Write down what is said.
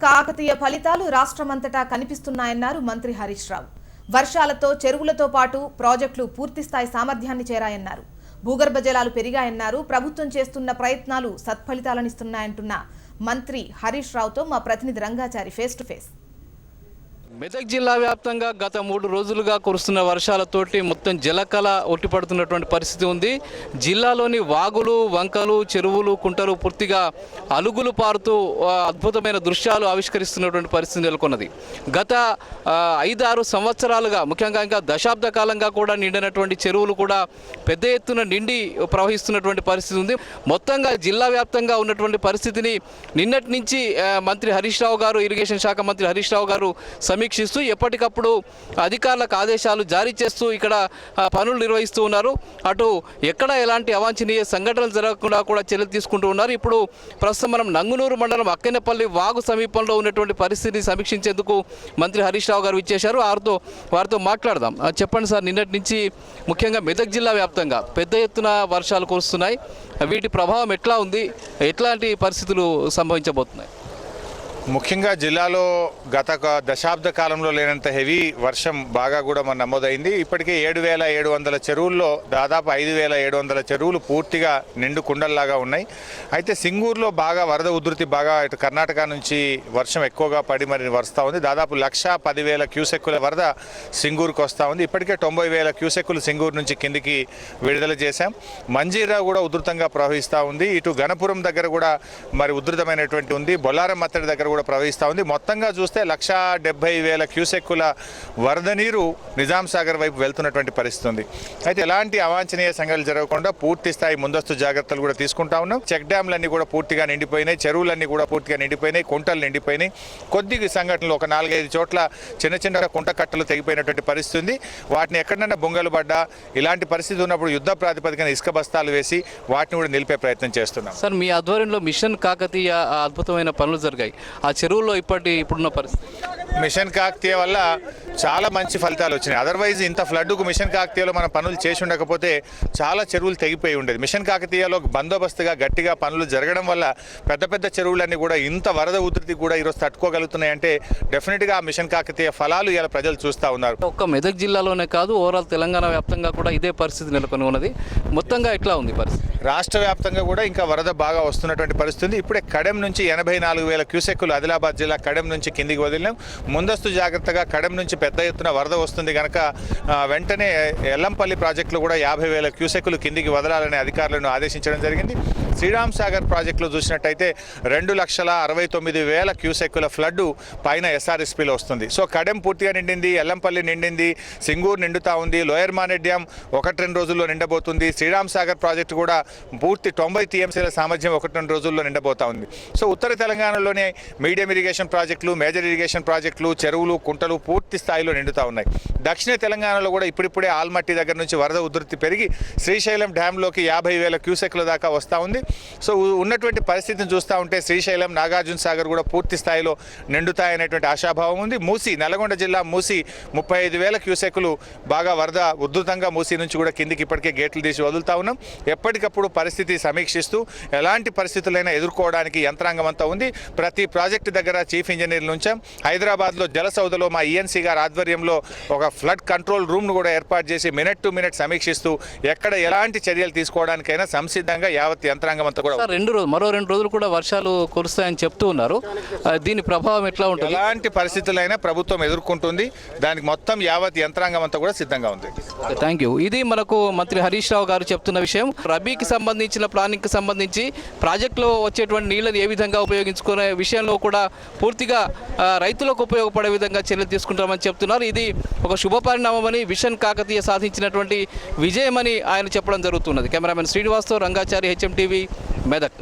కాకతీయ ఫలితాలు రాష్ట్రమంతటా కనిపిస్తున్నాయన్నారు మంత్రి హరీష్ రావు. వర్షాలతో చెరువులతో పాటు ప్రాజెక్టులు పూర్తిస్థాయి సామర్థ్యాన్ని చేరాయన్నారు. భూగర్భ జలాలు పెరిగాయన్నారు. ప్రభుత్వం చేస్తున్న ప్రయత్నాలు సత్ఫలితాలనిస్తున్నాయంటున్న మంత్రి హరీష్ రావుతో మా ప్రతినిధి Rangachari face to face. Medak జిల్లా వ్యాప్తంగా గత 3 రోజులుగా కురుస్తున్న వర్షాలతోటి మొత్తం జలకళ ఒట్టిపడుతున్నటువంటి పరిస్థితి ఉంది. జిల్లాలోని వాగులు, వంకలు, చెరువులు, కుంటలు పూర్తిగా అలుగులు పారుతూ అద్భుతమైన దృశ్యాలు ఆవిష్కరిస్తున్నటువంటి పరిస్థితి నెలకొన్నది. గత 5-6 సంవత్సరాలుగా, ముఖ్యంగా ఇంకా దశాబ్ద కాలంగా కూడా నిండినటువంటి చెరువులు కూడా పెద్ద ఎత్తున నిండి ప్రవహిస్తున్నటువంటి పరిస్థితి ఉంది. మొత్తంగా జిల్లా వ్యాప్తంగా ఉన్నటువంటి పరిస్థితిని నిన్నటి నుంచి మంత్రి హరీష్ రావు గారు, ఇరిగేషన్ శాఖ మంత్రి హరీష్ రావు గారు సమీక్షిస్తూ ఎప్పటికప్పుడు అధికారులకు ఆదేశాలు జారీ చేస్తూ ఇక్కడ పనులు నిర్వహిస్తూ ఉన్నారు. అటు ఎక్కడ ఎలాంటి అవాంఛనీయ సంఘటనలు జరగకుండా కూడా చర్యలు తీసుకుంటూ ఉన్నారు. ఇప్పుడు ప్రస్తుతం మనం నంగునూరు మండలం అక్కెనపల్లి వాగు సమీపంలో ఉన్నటువంటి పరిస్థితిని సమీక్షించేందుకు మంత్రి హరీష్ రావు గారు ఇచ్చేశారు. వారితో మాట్లాడదాం. చెప్పండి సార్, నిన్నటి నుంచి ముఖ్యంగా మెదక్ జిల్లా వ్యాప్తంగా పెద్ద ఎత్తున వర్షాలు కురుస్తున్నాయి. వీటి ప్రభావం ఎట్లా ఉంది? ఎట్లాంటి పరిస్థితులు సంభవించబోతున్నాయి? ముఖ్యంగా జిల్లాలో గత దశాబ్ద కాలంలో లేనంత హెవీ వర్షం బాగా కూడా మన నమోదైంది. ఇప్పటికే 7,700 చెరువుల్లో దాదాపు 5,700 చెరువులు పూర్తిగా నిండు కుండల్లాగా ఉన్నాయి. అయితే సింగూరులో బాగా వరద ఉధృతి బాగా ఇటు కర్ణాటక నుంచి వర్షం ఎక్కువగా పడి మరి వస్తూ ఉంది. దాదాపు 1,10,000 క్యూసెక్కుల వరద సింగూరుకు వస్తూ ఉంది. ఇప్పటికే 90,000 క్యూసెక్కులు సింగూరు నుంచి కిందికి విడుదల చేశాం. మంజీరా కూడా ఉధృతంగా ప్రవహిస్తూ ఉంది. ఇటు గణపురం దగ్గర కూడా మరి ఉధృతమైనటువంటి ఉంది. బొల్లారం మత్తడి దగ్గర కూడా ప్రవహిస్తూ ఉంది. మొత్తంగా చూస్తే 1,70,000 క్యూసెక్కుల వరద నీరు నిజాం సాగర్ వైపు వెళ్తున్నటువంటి పరిస్థితి ఉంది. అయితే ఎలాంటి అవాంఛనీయ సంఘటనలు జరగకుండా పూర్తి స్థాయి ముందస్తు జాగ్రత్తలు కూడా తీసుకుంటా ఉన్నాం. చెక్ డ్యాంలన్నీ కూడా పూర్తిగా నిండిపోయినాయి. చెరువులన్నీ కూడా పూర్తిగా నిండిపోయినాయి. కుంటలు నిండిపోయినాయి. కొద్ది సంఘటనలు ఒక 4-5 చోట్ల చిన్న చిన్న కుంట కట్టలు తెగిపోయినటువంటి పరిస్థితి ఉంది. వాటిని ఎక్కడన్నా బొంగలు పడ్డా ఇలాంటి పరిస్థితి ఉన్నప్పుడు యుద్ధ ప్రాతిపదికన ఇసుక బస్తాలు వేసి వాటిని కూడా నిలిపే ప్రయత్నం చేస్తున్నాం. సార్, మీ ఆధ్వర్యంలో మిషన్ కాకతీయ అద్భుతమైన పనులు జరిగాయి. ఆ చెరువుల్లో ఇప్పుడున్న పరిస్థితి మిషన్ కాకతీయ వల్ల చాలా మంచి ఫలితాలు వచ్చినాయి. అదర్వైజ్ ఇంత ఫ్లడ్కు మిషన్ కాకతీయలో మనం పనులు చేసి ఉండకపోతే చాలా చెరువులు తెగిపోయి ఉండేది. మిషన్ కాకతీయలో బందోబస్తుగా గట్టిగా పనులు జరగడం వల్ల పెద్ద పెద్ద చెరువులన్నీ కూడా ఇంత వరద ఉధృతి కూడా ఈరోజు తట్టుకోగలుగుతున్నాయంటే డెఫినెట్గా ఆ మిషన్ కాకతీయ ఫలాలు ఇలా ప్రజలు చూస్తూ ఉన్నారు. ఒక్క మెదక్ జిల్లాలోనే కాదు, ఓవరాల్ తెలంగాణ వ్యాప్తంగా కూడా ఇదే పరిస్థితి నెలకొని ఉన్నది. మొత్తంగా ఎట్లా ఉంది పరిస్థితి? రాష్ట్ర వ్యాప్తంగా కూడా ఇంకా వరద బాగా వస్తున్నటువంటి పరిస్థితి ఉంది. ఇప్పుడే కడెం నుంచి 84,000 క్యూసెక్కులు ఆదిలాబాద్ జిల్లా కడెం నుంచి కిందికి వదిలినాం. ముందస్తు జాగ్రత్తగా కడెం నుంచి పెద్ద ఎత్తున వరద వస్తుంది కనుక వెంటనే ఎల్లంపల్లి ప్రాజెక్టులో కూడా 50,000 క్యూసెక్కులు కిందికి వదలాలని అధికారులను ఆదేశించడం జరిగింది. శ్రీరామ్ సాగర్ ప్రాజెక్టులో చూసినట్టయితే 2,69,000 క్యూసెక్కుల ఫ్లడ్ పైన ఎస్ఆర్ఎస్పీలో వస్తుంది. సో కడెం పూర్తిగా నిండింది, ఎల్లంపల్లి నిండింది, సింగూరు నిండుతా ఉంది, లోయర్ మానేట్ డ్యామ్ 1-2 రోజుల్లో నిండబోతుంది. శ్రీరామ్ సాగర్ ప్రాజెక్టు కూడా పూర్తి 90 టీఎంసీల సామర్థ్యం 1-2 రోజుల్లో నిండబోతా ఉంది. సో ఉత్తర తెలంగాణలోనే మీడియం ఇరిగేషన్ ప్రాజెక్టులు, మేజర్ ఇరిగేషన్ ప్రాజెక్టులు, చెరువులు, కుంటలు పూర్తి స్థాయిలో నిండుతూ ఉన్నాయి. దక్షిణ తెలంగాణలో కూడా ఇప్పుడిప్పుడే ఆల్మట్టి దగ్గర నుంచి వరద ఉధృతి పెరిగి శ్రీశైలం డ్యాంలోకి 50,000 క్యూసెక్ల దాకా వస్తూ ఉంది. సో ఉన్నటువంటి పరిస్థితిని చూస్తూ ఉంటే శ్రీశైలం, నాగార్జున సాగర్ కూడా పూర్తి స్థాయిలో నిండుతాయనేటువంటి ఆశాభావం ఉంది. మూసి, నల్గొండ జిల్లా మూసి 35,000 క్యూసెక్లు బాగా వరద ఉధృతంగా మూసి నుంచి కూడా కిందికి ఇప్పటికే గేట్లు తీసి వదులుతా ఉన్నాం. ఎప్పటికప్పుడు పరిస్థితి సమీక్షిస్తూ ఎలాంటి పరిస్థితులైనా ఎదుర్కోవడానికి యంత్రాంగం అంతా ఉంది. ప్రతి ప్రాజెక్టు దగ్గర చీఫ్ ఇంజనీర్లు ఉంచాం. హైదరాబాద్లో జలసౌధలో మా ఈఎన్సీ గారి ఆధ్వర్యంలో ఒక ఫ్లడ్ కంట్రోల్ రూమ్ను కూడా ఏర్పాటు చేసి మినిట్ టు మినిట్ సమీక్షిస్తూ ఎక్కడ ఎలాంటి చర్యలు తీసుకోవడానికైనా సంసిద్ధంగా యావత్ యంత్రాంగం అంతా కూడా. మరో 2 రోజులు కూడా వర్షాలు కురుస్తాయని చెప్తూ ఉన్నారు. దీని ప్రభావం ఎట్లా ఉంటుంది? ఎలాంటి పరిస్థితులైనా ప్రభుత్వం ఎదుర్కొంటుంది. దానికి మొత్తం యావత్ యంత్రాంగం అంతా కూడా సిద్ధంగా ఉంది. Thank you. ఇది మనకు మంత్రి హరీష్ రావు గారు చెప్తున్న విషయం. రబీకి సంబంధించిన ప్లానింగ్కి సంబంధించి ప్రాజెక్టులో వచ్చేటువంటి నీళ్ళని ఏ విధంగా ఉపయోగించుకునే విషయంలో కూడా పూర్తిగా రైతులకు ఉపయోగపడే విధంగా చర్యలు తీసుకుంటామని చెప్తున్నారు. ఇది ఒక శుభ పరిణామమని, మిషన్ కాకతీయ సాధించినటువంటి విజయమని ఆయన చెప్పడం జరుగుతున్నది. కెమెరామెన్ శ్రీనివాస్తో రంగాచారి, హెచ్ఎం టీవీ, మెదక్.